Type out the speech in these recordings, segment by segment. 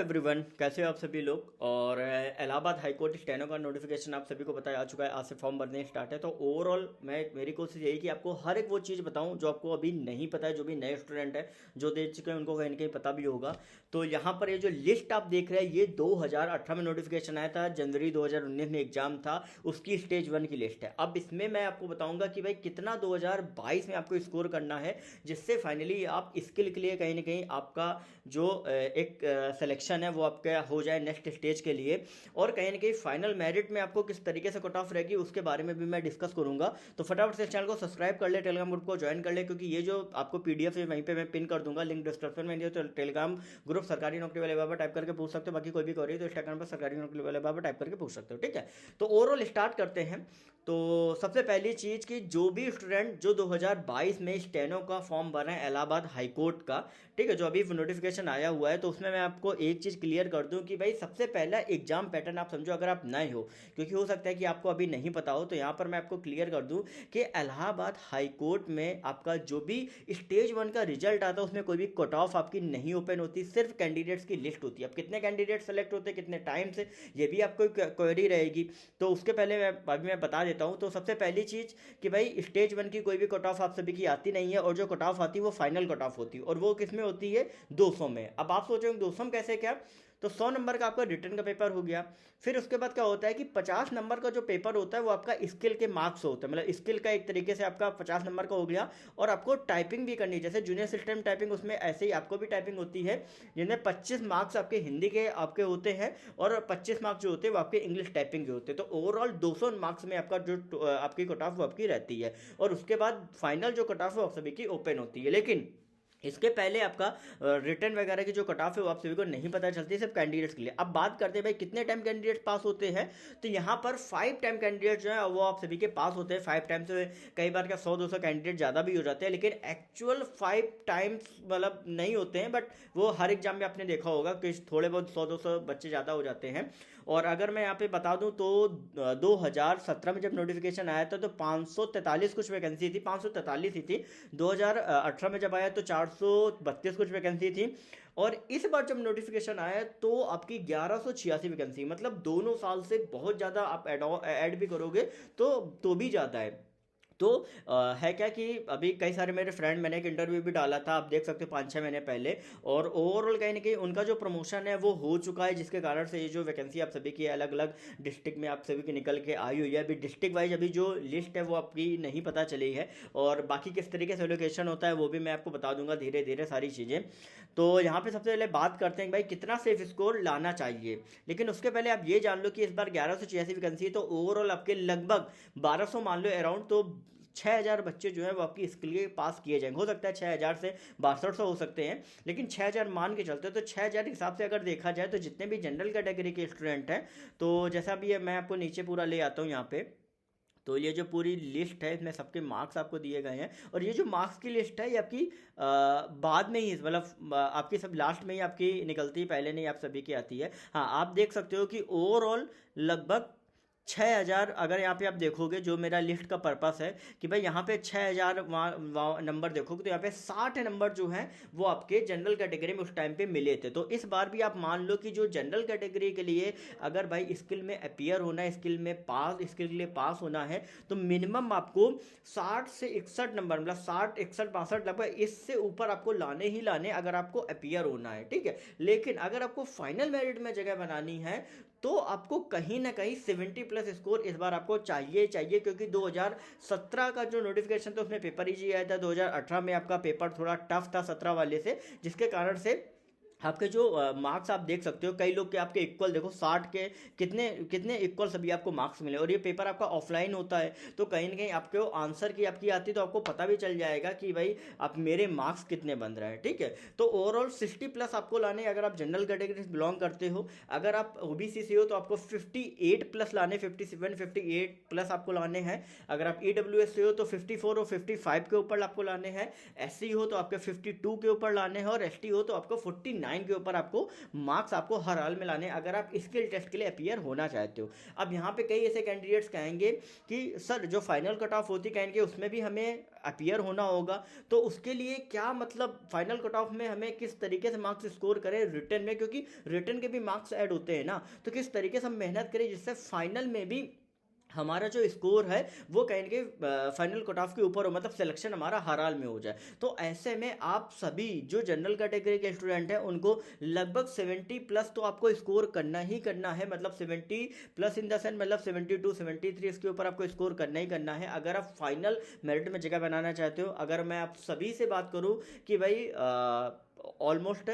Everyone, कैसे हो आप सभी लोग। और इलाहाबाद हाई कोर्ट स्टेनो का नोटिफिकेशन आप सभी को पता आ चुका है। आज से फॉर्म भरने स्टार्ट है। तो ओवरऑल मेरी कोशिश यही कि आपको हर एक वो चीज़ बताऊं जो आपको अभी नहीं पता है। जो भी नए स्टूडेंट है जो दे चुके हैं उनको कहीं ना कहीं पता भी होगा। तो यहाँ पर ये जो लिस्ट आप देख रहे हैं ये 2018 में नोटिफिकेशन आया था। जनवरी 2019 में एग्जाम था, उसकी स्टेज 1 की लिस्ट है। अब इसमें मैं आपको बताऊंगा कि भाई कितना 2022 में आपको स्कोर करना है, जिससे फाइनली आप स्किल के लिए कहीं ना कहीं आपका जो एक सिलेक्शन है वो आपका हो जाए नेक्स्ट स्टेज के लिए। और कहीं ना कहीं फाइनल मेरिट में आपको किस तरीके से कट ऑफ रहेगी उसके बारे में भी मैं डिस्कस करूंगा। तो फटाफट से चैनल को सब्सक्राइब कर ले, टेलीग्राम ग्रुप को ज्वाइन कर ले, क्योंकि ये जो आपको पीडीएफ है वहीं पे मैं पिन कर दूंगा, लिंक डिस्क्रिप्शन में। तो टेलीग्राम ग्रुप सरकारी नौकरी वाले बाबा टाइप करके पूछ सकते हो। बाकी कोई भी क्वेरी तो इंस्टाग्राम पर सरकारी नौकरी वाले बाबा टाइप करके पूछ सकते हो। ठीक है, तो ओवरऑल स्टार्ट करते हैं। तो सबसे पहली चीज़ कि जो भी स्टूडेंट जो 2022 में स्टेनो का फॉर्म भर रहे हैं इलाहाबाद हाई कोर्ट का, ठीक है, जो अभी नोटिफिकेशन आया हुआ है, तो उसमें मैं आपको एक चीज़ क्लियर कर दूं कि भाई सबसे पहला एग्जाम पैटर्न आप समझो अगर आप नए हो, क्योंकि हो सकता है कि आपको अभी नहीं पता हो। तो यहाँ पर मैं आपको क्लियर कर दूं कि इलाहाबाद हाई कोर्ट में आपका जो भी स्टेज 1 का रिजल्ट आता है उसमें कोई भी कट ऑफ आपकी नहीं ओपन होती, सिर्फ कैंडिडेट्स की लिस्ट होती है। अब कितने कैंडिडेट सेलेक्ट होते हैं, कितने टाइम से, ये भी आपको क्वेरी रहेगी। तो उसके पहले मैं बता देता हूँ। तो सबसे पहली चीज़ कि भाई स्टेज 1 की कोई भी कट ऑफ आप सभी की आती नहीं है, और जो कट ऑफ आती है वो फाइनल कट ऑफ होती है, और वो किस में होती है, 200 में। अब आप सोचोगे 200 में कैसे, क्या? तो 100 नंबर का आपका रिटर्न का पेपर हो गया। फिर उसके बाद क्या होता है कि 50 नंबर का जो पेपर होता है वो आपका स्किल के मार्क्स होते हैं, मतलब स्किल का एक तरीके से आपका 50 नंबर का हो गया। और आपको टाइपिंग भी करनी है, जैसे जूनियर सिस्टम टाइपिंग, उसमें ऐसे ही आपको भी टाइपिंग होती है, जिनमें 25 मार्क्स आपके हिंदी के आपके होते हैं, और 25 मार्क्स जो होते हैं वो आपके इंग्लिश टाइपिंग के होते हैं। तो ओवरऑल 200 मार्क्स में आपका जो आपकी कट ऑफ वो आपकी रहती है। और उसके बाद फाइनल जो कट ऑफ है वो आप सभी की ओपन होती है। लेकिन इसके पहले आपका रिटर्न वगैरह की जो कट ऑफ है वो आप सभी को नहीं पता चलती, सिर्फ कैंडिडेट्स के लिए। अब बात करते हैं भाई कितने टाइम कैंडिडेट पास होते हैं। तो यहाँ पर 5 टाइम कैंडिडेट जो है वो आप सभी के पास होते हैं। 5 टाइम से कई बार क्या 100-200 कैंडिडेट ज़्यादा भी हो जाते हैं, लेकिन एक्चुअल 5 टाइम्स मतलब नहीं होते हैं। बट वो हर एग्जाम में आपने देखा होगा कि थोड़े बहुत 100-200 बच्चे ज़्यादा हो जाते हैं। और अगर मैं यहाँ पे बता दूँ तो 2017 में जब नोटिफिकेशन आया था तो 543 कुछ वैकेंसी थी, 543 ही थी। 2018 में जब आया तो 432 कुछ वैकेंसी थी। और इस बार जब नोटिफिकेशन आया तो आपकी 1186 वैकेंसी, मतलब दोनों साल से बहुत ज़्यादा आप ऐड भी करोगे तो भी ज़्यादा है। तो है क्या कि अभी कई सारे मेरे फ्रेंड, मैंने एक इंटरव्यू भी डाला था, आप देख सकते हो 5-6 महीने पहले, और ओवरऑल कहीं ना कहीं उनका जो प्रमोशन है वो हो चुका है, जिसके कारण से ये जो वैकेंसी आप सभी की अलग अलग डिस्ट्रिक्ट में आप सभी की निकल के आई हुई है। अभी डिस्ट्रिक्ट वाइज अभी जो लिस्ट है वो आपकी नहीं पता चली है, और बाकी किस तरीके से एलोकेशन होता है वो भी मैं आपको बता दूंगा धीरे धीरे सारी चीज़ें। तो यहाँ पे सबसे पहले बात करते हैं कि भाई कितना सेफ स्कोर लाना चाहिए। लेकिन उसके पहले आप ये जान लो कि इस बार 1186 वैकेंसी है, तो ओवरऑल आपके लगभग 1200 मान लो अराउंड, तो 6000 बच्चे जो है वो आपकी इसके लिए पास किए जाएंगे। हो सकता है 6000 से 6200 हो सकते हैं, लेकिन 6000 मान के चलते हैं। तो 6000 के हिसाब से अगर देखा जाए तो जितने भी जनरल कैटेगरी के स्टूडेंट हैं, तो जैसा भी है मैं आपको नीचे पूरा ले आता हूँ यहाँ पे। तो ये जो पूरी लिस्ट है इसमें सबके मार्क्स आपको दिए गए हैं, और ये जो मार्क्स की लिस्ट है ये आपकी बाद में ही, मतलब आपकी सब लास्ट में ही आपकी निकलती है, पहले नहीं आप सभी की आती है। हाँ, आप देख सकते हो कि ओवरऑल लगभग 6000, अगर यहाँ पे आप देखोगे जो मेरा लिस्ट का पर्पस है कि भाई यहाँ पे 6000 नंबर देखोगे, तो यहाँ पे 60 नंबर जो हैं वो आपके जनरल कैटेगरी में उस टाइम पे मिले थे। तो इस बार भी आप मान लो कि जो जनरल कैटेगरी के लिए अगर भाई स्किल में अपीयर होना है, स्किल में पास, स्किल के लिए पास होना है, तो मिनिमम आपको 60 से 61 नंबर, मतलब 60, 61, 62 लगभग इससे ऊपर आपको लाने ही लाने अगर आपको अपीयर होना है। ठीक है, लेकिन अगर आपको फाइनल मेरिट में जगह बनानी है तो आपको कहीं ना कहीं 70 प्लस स्कोर इस बार आपको चाहिए, क्योंकि 2017 का जो नोटिफिकेशन था उसमें पेपर इजी आया था। 2018 में आपका पेपर थोड़ा टफ था 17 वाले से, जिसके कारण से आपके जो मार्क्स आप देख सकते हो, कई लोग के आपके इक्वल देखो 60 के कितने कितने इक्वल सभी आपको मार्क्स मिले। और ये पेपर आपका ऑफलाइन होता है, तो कहीं ना कहीं आपके आंसर की आपकी आती है तो आपको पता भी चल जाएगा कि भाई आप मेरे मार्क्स कितने बन रहे हैं। ठीक है, तो ओवरऑल 60 प्लस आपको लाने, अगर आप जनरल कैटेगरी से बिलोंग करते हो। अगर आप ओबीसी से हो तो आपको 58 प्लस लाने, 57, 58 प्लस आपको लाने हैं। अगर आप ईडब्ल्यूएस से हो तो 54 और 55 के ऊपर आपको लाने हैं। एससी हो तो आपके 52 के ऊपर लाने हैं, और एसटी हो तो आपको 49 59 के ऊपर आपको मार्क्स आपको हर हाल में लाने, अगर आप स्किल टेस्ट के लिए अपीयर होना चाहते हो। अब यहाँ पे कई ऐसे कैंडिडेट्स कहेंगे कि सर जो फाइनल कट ऑफ होती कहेंगे उसमें भी हमें अपीयर होना होगा, तो उसके लिए क्या मतलब फाइनल कट ऑफ में हमें किस तरीके से मार्क्स स्कोर करें रिटर्न में, क्योंकि रिटर्न के भी मार्क्स ऐड होते हैं ना, तो किस तरीके से हम मेहनत करें जिससे फाइनल में भी हमारा जो स्कोर है वो कहीं ना कहीं फाइनल कट ऑफ के ऊपर हो, मतलब सिलेक्शन हमारा हर हाल में हो जाए। तो ऐसे में आप सभी जो जनरल कैटेगरी के स्टूडेंट हैं उनको लगभग 70 प्लस तो आपको स्कोर करना ही करना है, मतलब 70 प्लस इन द सेंस मतलब 72 73 इसके ऊपर आपको स्कोर करना ही करना है अगर आप फाइनल मेरिट में जगह बनाना चाहते हो। अगर मैं आप सभी से बात करूं कि भाई ऑलमोस्ट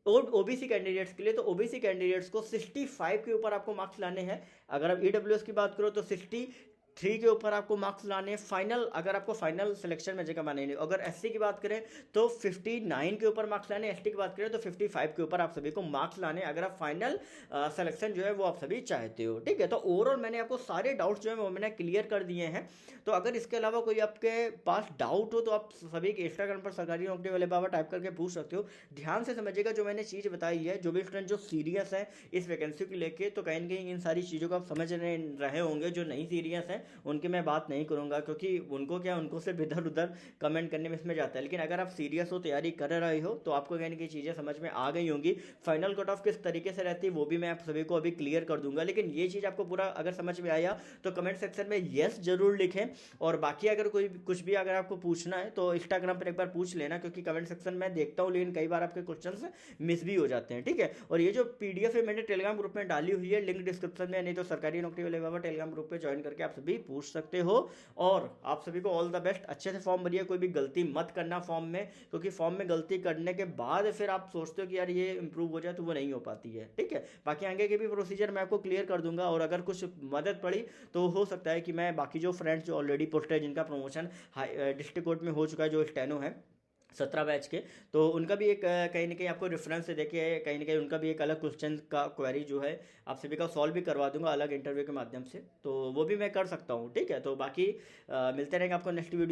और ओबीसी कैंडिडेट्स के लिए, तो ओबीसी कैंडिडेट्स को 65 के ऊपर आपको मार्क्स लाने हैं। अगर आप ईडब्ल्यूएस की बात करो तो 63 के ऊपर आपको मार्क्स लाने हैं फाइनल, अगर आपको फाइनल सिलेक्शन में जगह बनानी है। अगर एससी की बात करें तो 59 के ऊपर मार्क्स लाने, एसटी की बात करें तो 55 के ऊपर आप सभी को मार्क्स लाने अगर आप फाइनल सिलेक्शन जो है वो आप सभी चाहते हो। ठीक है, तो ओवरऑल मैंने आपको सारे डाउट्स जो है वो मैंने क्लियर कर दिए हैं। तो अगर इसके अलावा कोई आपके पास डाउट हो तो आप सभी के इंस्टाग्राम पर सरकारी नौकरी वाले बाबा टाइप करके पूछ सकते हो। ध्यान से समझिएगा जो मैंने चीज़ बताई है, जो भी स्टूडेंट जो सीरियस है इस वैकेंसी को लेके, तो कहीं ना कहीं इन सारी चीज़ों को आप समझ रहे होंगे। जो नहीं सीरियस है उनकी मैं बात नहीं करूंगा, क्योंकि उनको क्या, उनको सिर्फ इधर उधर कमेंट करने में इसमें जाता है। लेकिन अगर आप सीरियस हो, तैयारी कर रहे हो, तो आपको कहीं ना कहीं चीज़ें समझ में आ गई होंगी। फाइनल कट ऑफ किस तरीके से रहती है वो भी मैं आप सभी को अभी क्लियर कर दूंगा। लेकिन ये चीज़ आपको पूरा अगर समझ में आया तो कमेंट सेक्शन में येस जरूर लिखें। और बाकी अगर कोई कुछ भी अगर आपको पूछना है तो इंस्टाग्राम पर एक बार पूछ लेना, क्योंकि कमेंट सेक्शन में देखता हूँ लेकिन कई बार आपके क्वेश्चन मिस भी हो जाते हैं। ठीक है, और ये जो पीडीएफ है मैंने टेलीग्राम ग्रुप में डाली हुई है, लिंक डिस्क्रिप्शन में, नहीं तो सरकारी नौकरी वाले बाबा टेलीग्राम ग्रुप पे ज्वाइन करके आप सभी पूछ सकते हो। और आप सभी को ऑल द बेस्ट, अच्छे से फॉर्म भरिए, कोई भी गलती मत करना फॉर्म में, क्योंकि फॉर्म में गलती करने के बाद फिर आप सोचते हो कि यार ये इंप्रूव हो जाए, तो वो नहीं हो पाती है। ठीक है, बाकी आगे के भी प्रोसीजर मैं आपको क्लियर कर दूंगा। और अगर कुछ मदद पड़ी तो हो सकता है कि मैं बाकी जो फ्रेंड्स जो ऑलरेडी पोस्टेड है, जिनका प्रमोशन डिस्ट्रिक्ट कोर्ट में हो चुका है, जो स्टेनो है 17 बैच के, तो उनका भी एक कहीं ना कहीं आपको रेफरेंस देके कहीं ना कहीं उनका भी एक अलग क्वेश्चन का क्वेरी जो है आप सभी का सॉल्व भी करवा दूंगा अलग इंटरव्यू के माध्यम से, तो वो भी मैं कर सकता हूँ। ठीक है, तो बाकी मिलते रहेंगे आपको नेक्स्ट वीडियो।